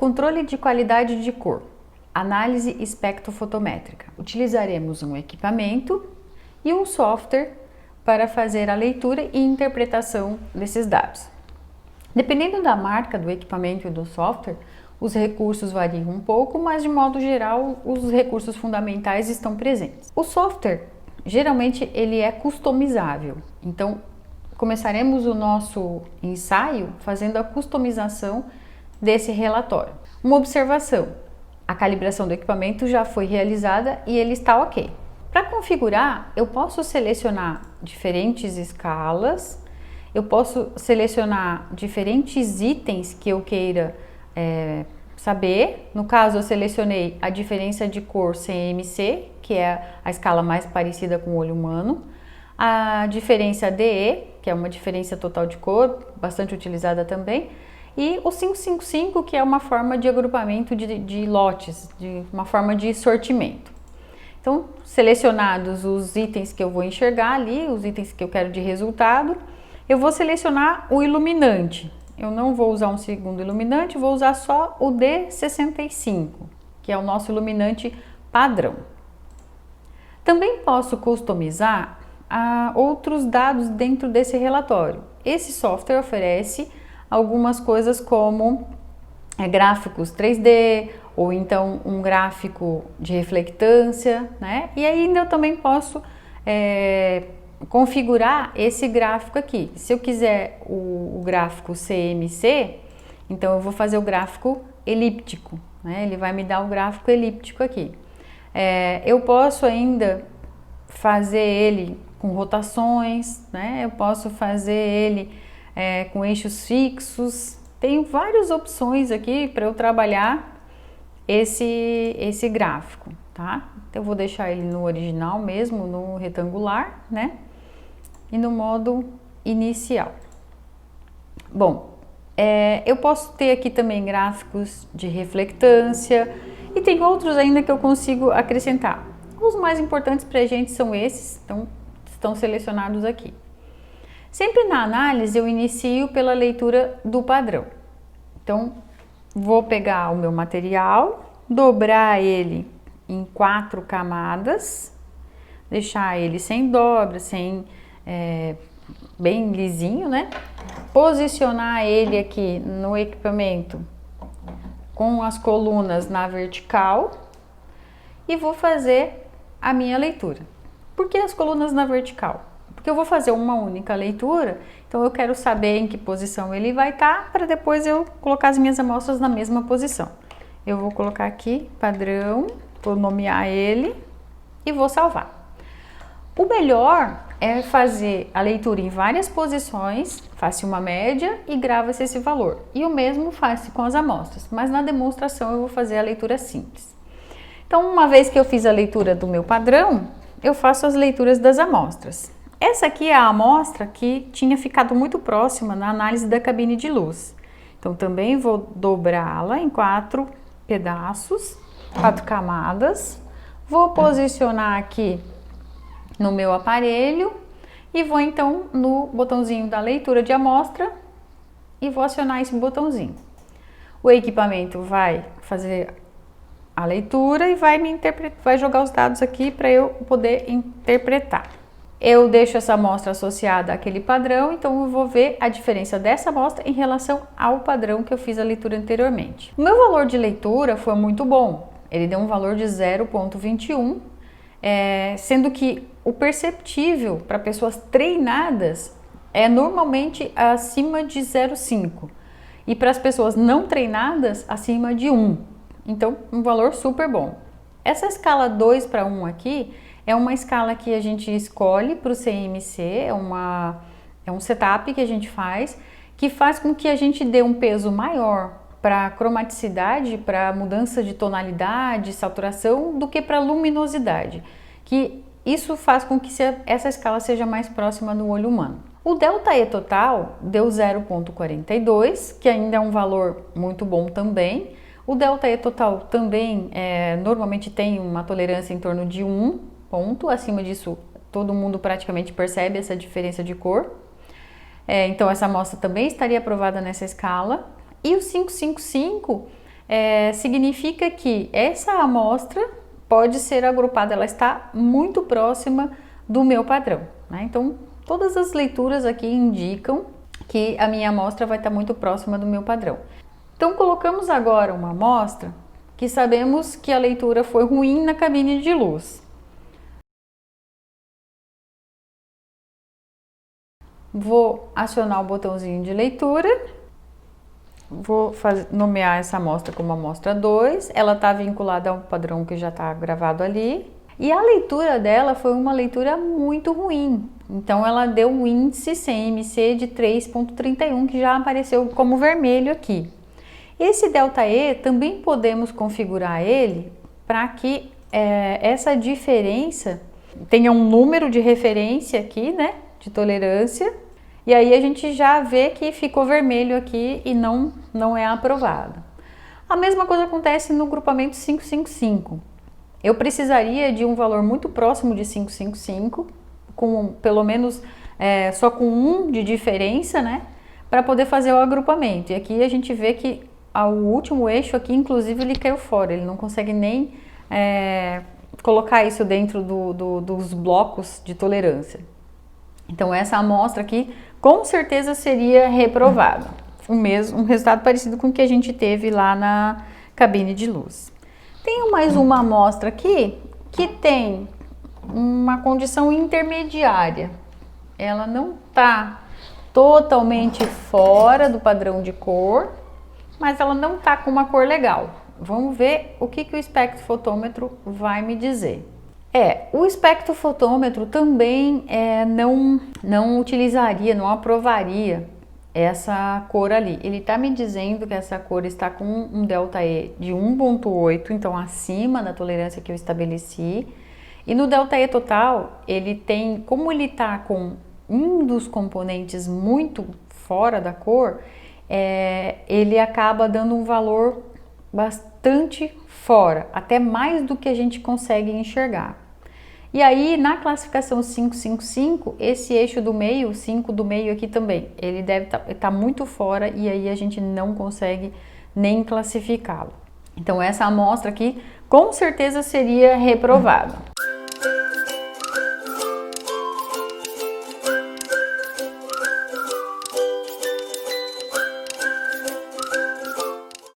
Controle de qualidade de cor. Análise espectrofotométrica. Utilizaremos um equipamento e um software para fazer a leitura e interpretação desses dados. Dependendo da marca do equipamento e do software, os recursos variam um pouco, mas de modo geral os recursos fundamentais estão presentes. O software, geralmente, ele é customizável, então começaremos o nosso ensaio fazendo a customização desse relatório. Uma observação: a calibração do equipamento já foi realizada e ele está ok. Para configurar, eu posso selecionar diferentes escalas, eu posso selecionar diferentes itens que eu queira saber. No caso, eu selecionei a diferença de cor CMC, que é a escala mais parecida com o olho humano, a diferença DE, que é uma diferença total de cor, bastante utilizada também, e o 555, que é uma forma de agrupamento de lotes, de uma forma de sortimento. Então, selecionados os itens que eu vou enxergar ali, os itens que eu quero de resultado, eu vou selecionar o iluminante. Eu não vou usar um segundo iluminante, vou usar só o D65, que é o nosso iluminante padrão. Também posso customizar outros dados dentro desse relatório. Esse software oferece algumas coisas como gráficos 3D, ou então um gráfico de reflectância, né? E ainda eu também posso configurar esse gráfico aqui. Se eu quiser o gráfico CMC, então eu vou fazer o gráfico elíptico, né? Ele vai me dar o gráfico elíptico aqui. Eu posso ainda fazer ele com rotações, né? Eu posso fazer ele com eixos fixos. Tenho várias opções aqui para eu trabalhar esse gráfico, tá? Então eu vou deixar ele no original mesmo, no retangular, né? E no modo inicial. Bom, eu posso ter aqui também gráficos de reflectância e tem outros ainda que eu consigo acrescentar. Os mais importantes para a gente são esses, então estão selecionados aqui. Sempre na análise eu inicio pela leitura do padrão. Então, vou pegar o meu material, dobrar ele em 4 camadas, deixar ele sem dobra, bem lisinho, né? Posicionar ele aqui no equipamento com as colunas na vertical e vou fazer a minha leitura. Por que as colunas na vertical? Porque eu vou fazer uma única leitura, então eu quero saber em que posição ele vai estar para depois eu colocar as minhas amostras na mesma posição. Eu vou colocar aqui padrão, vou nomear ele e vou salvar. O melhor é fazer a leitura em várias posições, faça uma média e grava-se esse valor. E o mesmo faço com as amostras, mas na demonstração eu vou fazer a leitura simples. Então, uma vez que eu fiz a leitura do meu padrão, eu faço as leituras das amostras. Essa aqui é a amostra que tinha ficado muito próxima na análise da cabine de luz. Então, também vou dobrá-la em 4 pedaços, 4 camadas. Vou posicionar aqui no meu aparelho e vou então no botãozinho da leitura de amostra e vou acionar esse botãozinho. O equipamento vai fazer a leitura e vai jogar os dados aqui para eu poder interpretar. Eu deixo essa amostra associada àquele padrão, então eu vou ver a diferença dessa amostra em relação ao padrão que eu fiz a leitura anteriormente. O meu valor de leitura foi muito bom, ele deu um valor de 0,21, sendo que o perceptível para pessoas treinadas é normalmente acima de 0,5 e para as pessoas não treinadas acima de 1. Então, um valor super bom. Essa escala 2:1 aqui é uma escala que a gente escolhe para o CMC, é um setup que a gente faz, que faz com que a gente dê um peso maior para cromaticidade, para mudança de tonalidade, saturação, do que para luminosidade. Que isso faz com que essa escala seja mais próxima do olho humano. O ΔE total deu 0,42, que ainda é um valor muito bom também. O ΔE total também normalmente tem uma tolerância em torno de 1 ponto. Acima disso, todo mundo praticamente percebe essa diferença de cor. Então, essa amostra também estaria aprovada nessa escala. E o 555 significa que essa amostra pode ser agrupada, ela está muito próxima do meu padrão, né? Então, todas as leituras aqui indicam que a minha amostra vai estar muito próxima do meu padrão. Então, colocamos agora uma amostra que sabemos que a leitura foi ruim na cabine de luz. Vou acionar o botãozinho de leitura, vou nomear essa amostra como amostra 2, ela está vinculada a um padrão que já está gravado ali. E a leitura dela foi uma leitura muito ruim, então ela deu um índice CMC de 3,31, que já apareceu como vermelho aqui. Esse ΔE também podemos configurar ele para que essa diferença tenha um número de referência aqui, né, de tolerância, e aí a gente já vê que ficou vermelho aqui e não é aprovado. A mesma coisa acontece no grupamento 555. Eu precisaria de um valor muito próximo de 555, com pelo menos só com 1 de diferença, né, para poder fazer o agrupamento. E aqui a gente vê que o último eixo aqui, inclusive, ele caiu fora, ele não consegue nem colocar isso dentro dos blocos de tolerância. Então essa amostra aqui com certeza seria reprovada. Um resultado parecido com o que a gente teve lá na cabine de luz. Tenho mais uma amostra aqui que tem uma condição intermediária. Ela não está totalmente fora do padrão de cor, mas ela não está com uma cor legal. Vamos ver o que o espectrofotômetro vai me dizer. O espectrofotômetro também não utilizaria, não aprovaria essa cor ali. Ele está me dizendo que essa cor está com um ΔE de 1,8, então acima da tolerância que eu estabeleci. E no ΔE total, ele tem, como ele está com um dos componentes muito fora da cor, ele acaba dando um valor bastante fora, até mais do que a gente consegue enxergar. E aí, na classificação 555, esse eixo do meio, o 5 do meio aqui também, ele deve estar muito fora e aí a gente não consegue nem classificá-lo. Então, essa amostra aqui, com certeza, seria reprovada.